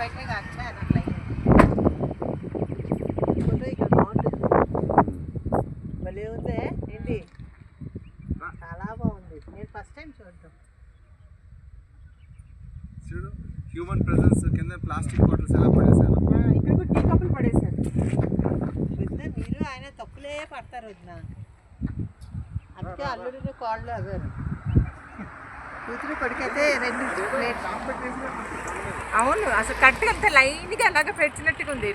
बैठेगा अच्छा है ना फ्लाइट फोटो ఇక్కడ బాగుంటుంది భలే ఉంది ఏంటి చాలా బాగుంది నేను ఫస్ట్ టైం చూడటం చూడు హ్యూమన్ ప్రెజెన్స్ కింద ప్లాస్టిక్ బాటిల్స్ ఎలా పడేశారు ఇక్కడ కూడా టీ కప్పులు పడేశారు వద్ద మీరు ఆయన తప్పులే పడతారు వద్ద అందుకే అల్లుడిని కాళ్ళు అవ్వారు కూతురు కొడుకైతే రెండు ప్లేట్ అవును అసలు కరెక్ట్గా అంత లైన్గా అలాగే పెట్టినట్టుగా ఉంది